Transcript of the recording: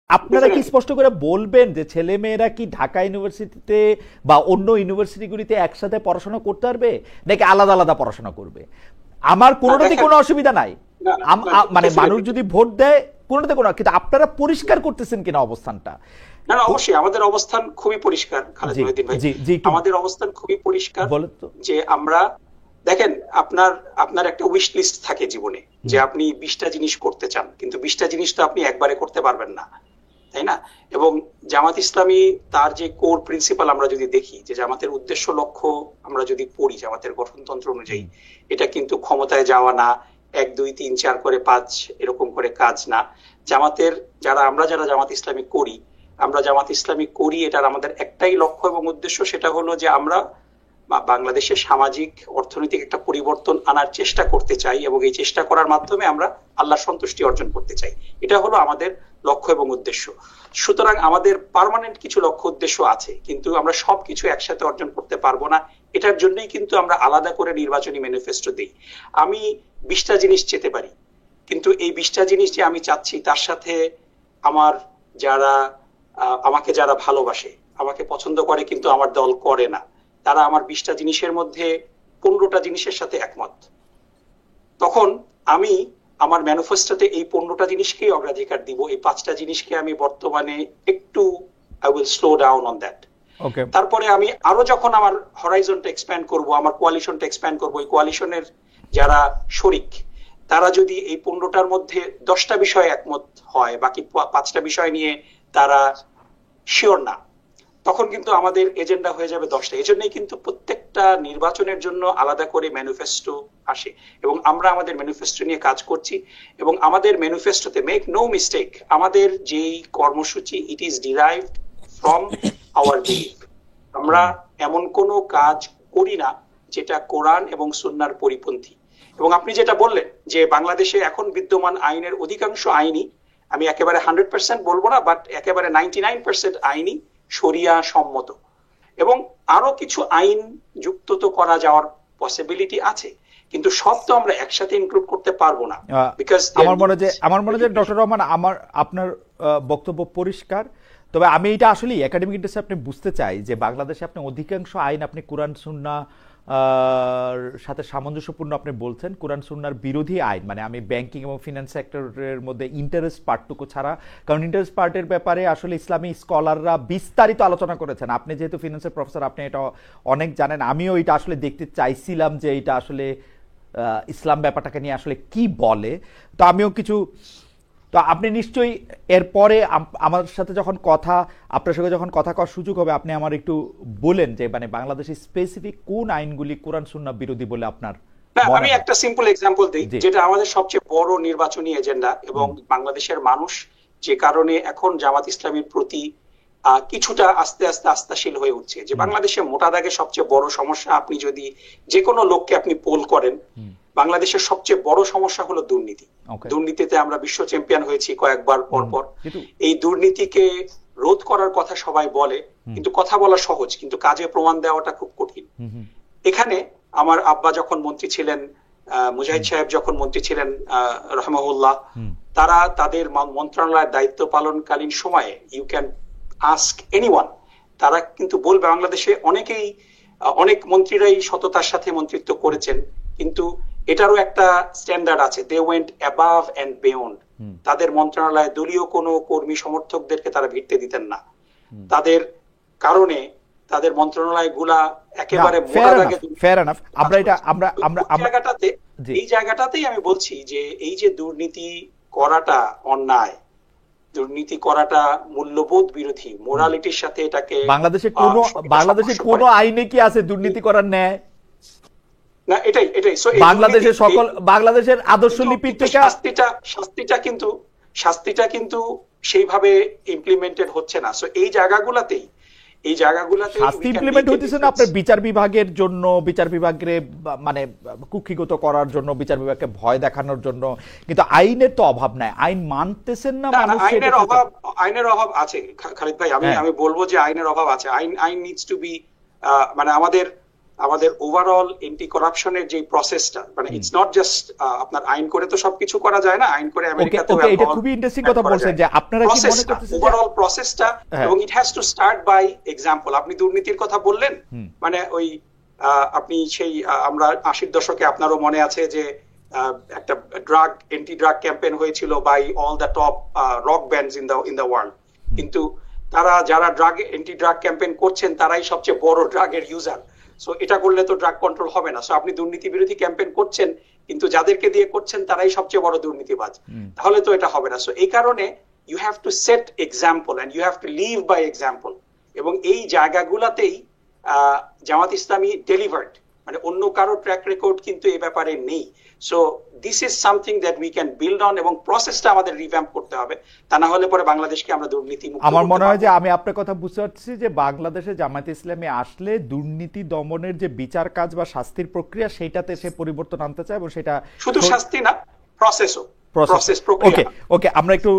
আপনারা কি স্পষ্ট করে বলবেন যে ছেলে মেয়েরা কি ঢাকা ইউনিভার্সিটিতে বা অন্য ইউনিভার্সিটিগুলিতে একসাথে পড়াশোনা করতে পারবে নাকি আলাদা আলাদা পড়াশোনা করবে? আমার কোনোটাতে কোনো অসুবিধা নাই, মানে মানুষ যদি ভোট দেয় কোনোটাতে কোনো, কিন্তু আপনারা পরিষ্কার করতেছেন কিনা অবস্থানটা? না না, অবশ্যই আমাদের অবস্থান খুবই পরিষ্কার খালেদ মহিউদ্দিন ভাই, আমাদের অবস্থান খুবই পরিষ্কার যে আমরা, দেখেন আপনার একটা উইশ লিস্ট থাকে জীবনে যে আপনি 20টা জিনিস করতে চান, কিন্তু 20টা জিনিস তো আপনি একবারে করতে পারবেন না, তাই না? এবং জামাত ইসলামী তার যে কোর প্রিন্সিপাল আমরা যদি দেখি, যে জামাতের উদ্দেশ্য লক্ষ্য আমরা যদি পড়ি জামাতের গঠনতন্ত্র অনুযায়ী, এটা কিন্তু ক্ষমতায় যাওয়া না, 1 2 3 4 করে 5 এরকম করে কাজ না। জামাতের আমরা যারা জামাত ইসলামী করি এটার আমাদের একটাই লক্ষ্য এবং উদ্দেশ্য, সেটা হলো যে আমরা বাংলাদেশে সামাজিক অর্থনৈতিক একটা পরিবর্তন আনার চেষ্টা করতে চাই এবং এই চেষ্টা করার মাধ্যমে আমরা আল্লাহর সন্তুষ্টি অর্জন করতে চাই। এটা হলো আমাদের লক্ষ্য এবং উদ্দেশ্য। সুতরাং আমাদের পার্মানেন্ট কিছু লক্ষ্য উদ্দেশ্য আছে, কিন্তু আমরা সবকিছু একসাথে অর্জন করতে পারবো না। এটার জন্যই কিন্তু আমরা আলাদা করে নির্বাচনী ম্যানিফেস্টো দিই। আমি 20টা জিনিস চেতে পারি, কিন্তু এই 20টা জিনিস যে আমি চাচ্ছি তার সাথে আমাকে যারা ভালোবাসে, আমাকে পছন্দ করে কিন্তু আমার দল করে না, তারা আমার 20টা জিনিসের মধ্যে 15টা জিনিসের সাথে একমত, তখন আমি আমার ম্যানিফেস্টোতে এই 15টা জিনিসকেই অগ্রাধিকার দিব। এই 5টা জিনিসকে আমি বর্তমানে একটু I will slow down on that. তারপরে আমি আরো যখন আমার হরাইজনটা এক্সপ্যান্ড করব, আমার কোয়ালিশনটা এক্সপ্যান্ড করব, এই কোয়ালিশনের যারা শরিক তারা যদি এই 15টার মধ্যে 10টা বিষয় একমত হয়, বাকি 5টা বিষয় নিয়ে তারা শিওর না, তখন কিন্তু আমাদের এজেন্ডা হয়ে যাবে 10টা। এজন্যই কিন্তু প্রত্যেকটা নির্বাচনের জন্য আলাদা করে ম্যানিফেস্টো আসে এবং আমরা আমাদের ম্যানিফেস্টো নিয়ে কাজ করছি। এবং আমাদের ম্যানিফেস্টোতে, মেক নো মিস্টেক, আমাদের যেই কর্মসূচি it is derived from our belief. আমরা এমন কোনো কাজ করি না যেটা কোরআন এবং সুন্নাহর পরিপন্থী। এবং আপনি যেটা বললেন যে বাংলাদেশে এখন বিদ্যমান আইনের অধিকাংশ আইনই, আমি একেবারে 100% বলবো না, বাট একেবারে 99% আইনই শরিয়া সম্মত, এবং আরো কিছু আইন যুক্ত তো করা যাওয়ার পসিবিলিটি আছে, কিন্তু সব তো আমরা একসাথে ইনক্লুড করতে পারবো না। বিকজ আমার মনে হয় ডক্টর রহমান, আপনার বক্তব্য পরিষ্কার, তবে আমি এটা আসলে একাডেমিক ইন্টারেস্টে আপনি বুঝতে চাই যে বাংলাদেশে আপনি অধিকাংশ আইন আপনি কোরআন সুন্নাহ সাথে সামঞ্জস্যপূর্ণ আপনি বলছেন, কোরআন সুন্নাহর বিরোধী আইন, মানে আমি ব্যাংকিং এবং ফিনান্স সেক্টরের মধ্যে ইন্টারেস্ট পার্টটুকু ছাড়া, কারণ ইন্টারেস্ট পার্টের ব্যাপারে আসলে ইসলামী স্কলাররা বিস্তারিত আলোচনা করেছেন। আপনি যেহেতু ফিনান্সের প্রফেসর, আপনি এটা অনেক জানেন। আমিও এটা আসলে দেখতে চাইছিলাম যে এটা আসলে ইসলাম ব্যাপারটাকে নিয়ে আসলে কি বলে। তো আমিও কিছু, তো আপনি নিশ্চয়ই এরপরে আমার সাথে যখন আপনার সঙ্গে যখন কথা করার সুযোগ হবে, আপনি আমার একটু বলেন যে মানে বাংলাদেশের স্পেসিফিক কোন আইনগুলি কোরআন সুন্নাহ বিরোধী বলে আপনার। আমি একটা সিম্পল এক্সাম্পল দিই, যেটা আমাদের সবচেয়ে বড় নির্বাচনী এজেন্ডা এবং বাংলাদেশের মানুষ যে কারণে এখন জামাত ইসলামীর প্রতি কিছুটা আস্তে আস্তে আস্থাশীল হয়ে উঠছে। যে বাংলাদেশে মোটা দাগে সবচেয়ে বড় সমস্যা, আপনি যদি যে কোনো লোককে আপনি পোল করেন, বাংলাদেশের সবচেয়ে বড় সমস্যা হলো দুর্নীতি। দুর্নীতিতে আমরা বিশ্ব চ্যাম্পিয়ন হয়েছি কয়েকবার পরপর। এই দুর্নীতিকে রোধ করার কথা সবাই বলে, কিন্তু কথা বলা সহজ, কিন্তু কাজে প্রমাণ দেওয়াটা খুব কঠিন। এখানে আমার আব্বা যখন মন্ত্রী ছিলেন, মুজাহিদ সাহেব যখন মন্ত্রী ছিলেন রহমাহুল্লাহ, তারা তাদের মন্ত্রণালয়ের দায়িত্ব পালনকালীন সময়ে, ইউ ক্যান আস্ক এনিওয়ান, তারা কিন্তু বলবে বাংলাদেশে অনেক মন্ত্রীরাই সততার সাথে মন্ত্রিত্ব করেছেন, কিন্তু এটারও একটা স্ট্যান্ডার্ড আছে। They went above and beyond. তাদের মন্ত্রণালয়ে দলীয় কোনো কর্মী সমর্থকদেরকে তারা ভিড়তে দিতেন না। তাদের কারণে তাদের মন্ত্রণালয় গুলা একেবারে এই জায়গাটাতেই আমি বলছি যে এই যে দুর্নীতি করাটা অন্যায়, দুর্নীতি করাটা মূল্যবোধ বিরোধী, মোরালিটির সাথে এটাকে বাংলাদেশের কোন আইনে কি আছে দুর্নীতি করার ন্যায়? না, এটাই বাংলাদেশের আদর্শ লিপি থেকে শাস্তিটা কিন্তু সেইভাবে ইমপ্লিমেন্টেড হচ্ছে না। সো এই জায়গাগুলোতে শাস্তি ইমপ্লিমেন্ট হইতেছে না আপনার বিচার বিভাগের জন্য, বিচার বিভাগকে মানে কুক্ষিগত করার জন্য, বিচার বিভাগকে ভয় দেখানোর জন্য, কিন্তু আইনের তো অভাব নাই। আইন মানতেছেন না মানুষ। আইনের অভাব আছে খালিদ ভাই, আমি বলবো যে আইনের অভাব আছে। আইন নিডস টু বি, মানে আমাদের আমাদের ওভারঅল এন্টি করাপশনের যে প্রসেসটা, মানে ইটস নট জাস্ট আপনার আইন করে তো সবকিছু করা যায় না, আইন করে আমেরিকাতেও এটা খুবই ইন্টারেস্টিং কথা বলছেন যে আপনারা কি মনে করতেছেন ওভারঅল প্রসেসটা, এবং it has to start by example. আপনি দুর্নীতির কথা বললেন, মানে ওই আপনি সেই আমরা 80-র দশকে আপনারও মনে আছে যে একটা এন্টি ড্রাগ ক্যাম্পেইন হয়েছিল by all the top rock bands in the world, কিন্তু যারা এন্টি ড্রাগ ক্যাম্পেইন করছেন তারাই সবচেয়ে বড় ড্রাগের ইউজার। সো এটা করলে তো ড্রাগ কন্ট্রোল হবে না। সো আপনি দুর্নীতি বিরোধী ক্যাম্পেইন করছেন, কিন্তু যাদেরকে দিয়ে করছেন তারাই সবচেয়ে বড় দুর্নীতিবাজ, তাহলে তো এটা হবে না। সো এই কারণে you have to set example and you have to live by example, এবং এই জায়গাগুলোতেই জামাত ইসলামী ডেলিভার্ড, মানে অন্য কারো ট্র্যাক রেকর্ড কিন্তু এই ব্যাপারে নেই। So this is something that we can build on, এবং প্রসেসটা আমাদের রিভ্যাম্প করতে হবে, তা না হলে পরে বাংলাদেশকে আমরা দুর্নীতি মুক্ত। আমার মনে হয় যে আমি আপনার কথা বুঝতে পারছি যে বাংলাদেশে জামায়াত ইসলামী আসলে দুর্নীতি দমনের যে বিচার কাজ বা শাস্তির প্রক্রিয়া সেটাতে সে পরিবর্তন আনতে চায়, এবং সেটা শুধু শাস্তি না, প্রসেস প্রক্রিয়া। ওকে আমরা একটু